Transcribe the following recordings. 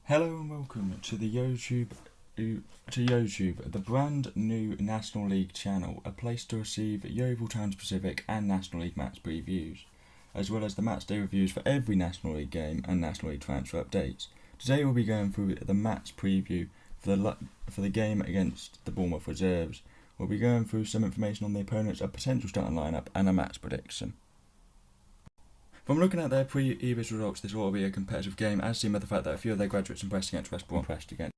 Hello and welcome to the YouTube, the brand new National League channel, a place to receive Yeovil Town specific and National League match previews, as well as the match day reviews for every National League game and National League transfer updates. Today we'll be going through the match preview for the game against the Bournemouth reserves. We'll be going through some information on the opponents, a potential starting lineup and a match prediction. From looking at their previous results, this will be a competitive game, as seen by the fact that a few of their graduates impressed against West Brom impressed against,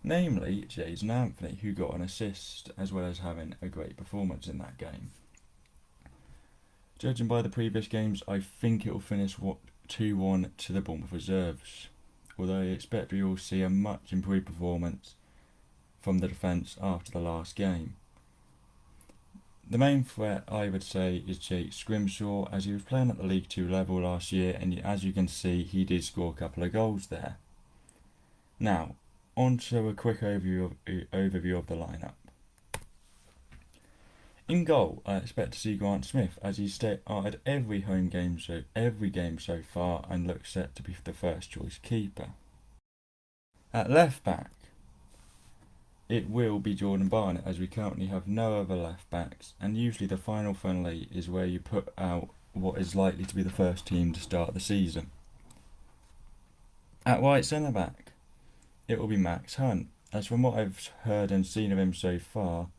namely Jason Anthony, who got an assist as well as having a great performance in that game. Judging by the previous games, I think it will finish 2-1 to the Bournemouth reserves, although I expect we will see a much improved performance from the defence after the last game. The main threat, I would say, is Jake Scrimshaw, as he was playing at the League 2 level last year, and as you can see, he did score a couple of goals there. Now, on to a quick overview of the lineup. In goal, I expect to see Grant Smith, as he's started every game so far and looks set to be the first choice keeper. At left back, it will be Jordan Barnett, as we currently have no other left backs, and usually the final friendly is where you put out what is likely to be the first team to start the season. At right centre back, it will be Max Hunt, as from what I've heard and seen of him so far,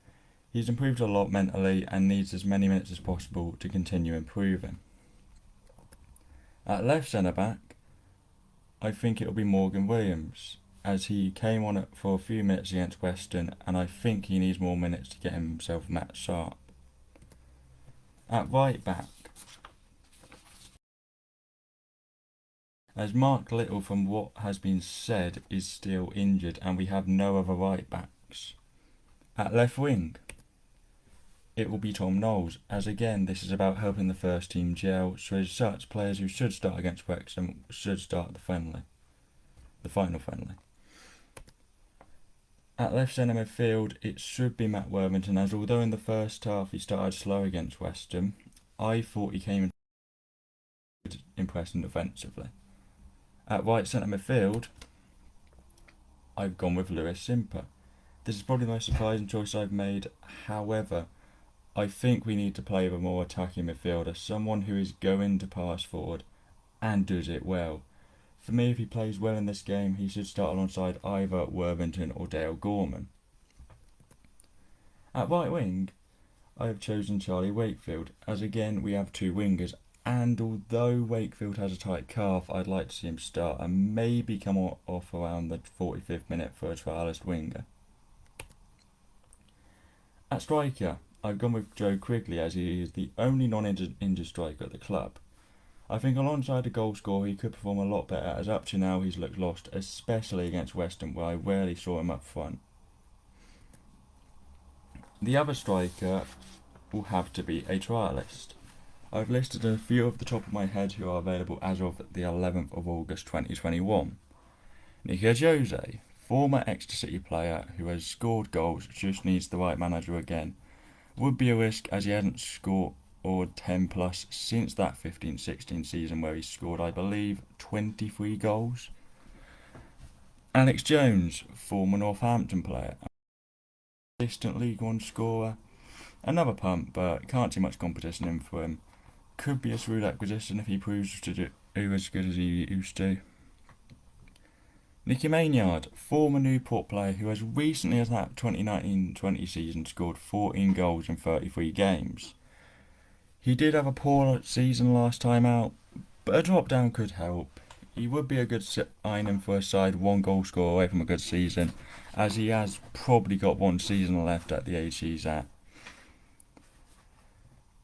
he's improved a lot mentally and needs as many minutes as possible to continue improving. At left centre back, I think it will be Morgan Williams, as he came on it for a few minutes against Western, and I think he needs more minutes to get himself match sharp. At right back, as Mark Little, from what has been said, is still injured and we have no other right backs. At left wing, it will be Tom Knowles, as again this is about helping the first team gel, so as such players who should start against Wrexham should start the final friendly. At left centre midfield, it should be Matt Worthington, as although in the first half he started slow against West Ham, I thought he came in impressing defensively. At right centre midfield, I've gone with Lewis Simper. This is probably the most surprising choice I've made, however, I think we need to play with a more attacking midfielder, someone who is going to pass forward and does it well. For me, if he plays well in this game, he should start alongside either Worthington or Dale Gorman. At right wing, I have chosen Charlie Wakefield, as again we have two wingers, and although Wakefield has a tight calf, I'd like to see him start and maybe come off around the 45th minute for a trialist winger. At striker, I've gone with Joe Quigley, as he is the only non-injured striker at the club. I think alongside a goal scorer he could perform a lot better, as up to now he's looked lost, especially against West Ham, where I rarely saw him up front. The other striker will have to be a trialist. I've listed a few off the top of my head who are available as of the 11th of August 2021. Nico Jose, former Exeter City player who has scored goals, just needs the right manager again. Would be a risk, as he hasn't scored 10 plus since that 15-16 season, where he scored, I believe, 23 goals. Alex Jones, former Northampton player, assistant League One scorer, another punt, but can't see much competition in for him. Could be a shrewd acquisition if he proves to do as good as he used to. Nicky Maynard, former Newport player who has recently, as that 2019-20 season, scored 14 goals in 33 games. He did have a poor season last time out, but a drop down could help. He would be a good signing for a side, one goal scorer away from a good season, as he has probably got one season left at the age he's at.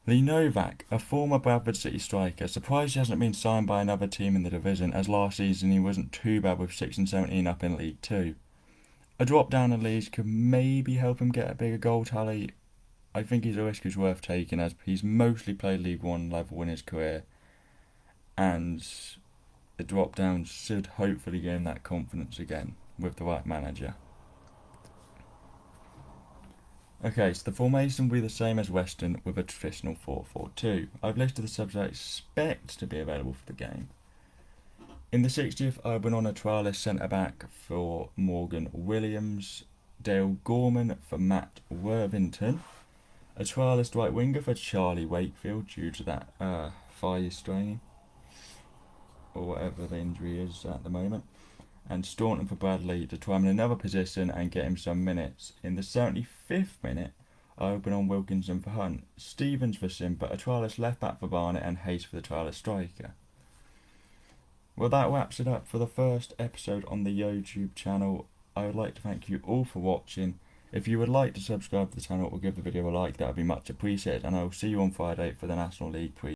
Lee Novak, a former Bradford City striker, surprised he hasn't been signed by another team in the division, as last season he wasn't too bad with 6 and 17 up in League 2. A drop down in Leeds could maybe help him get a bigger goal tally. I think he's a risk who's worth taking, as he's mostly played League 1 level in his career, and the drop down should hopefully gain that confidence again with the right manager. Okay, so the formation will be the same as Western with a traditional 4-4-2. I've listed the subs I expect to be available for the game. In the 60th, I went on a trialist centre-back for Morgan Williams, Dale Gorman for Matt Worthington, a trialist right winger for Charlie Wakefield due to that thigh strain, or whatever the injury is at the moment, and Staunton for Bradley to try him in another position and get him some minutes. In the 75th minute, I opened on Wilkinson for Hunt, Stevens for Sim, but a trialist left back for Barnett and Hayes for the trialist striker. Well, that wraps it up for the first episode on the YouTube channel. I would like to thank you all for watching. If you would like to subscribe to the channel or give the video a like, that would be much appreciated, and I will see you on Friday for the National League preview.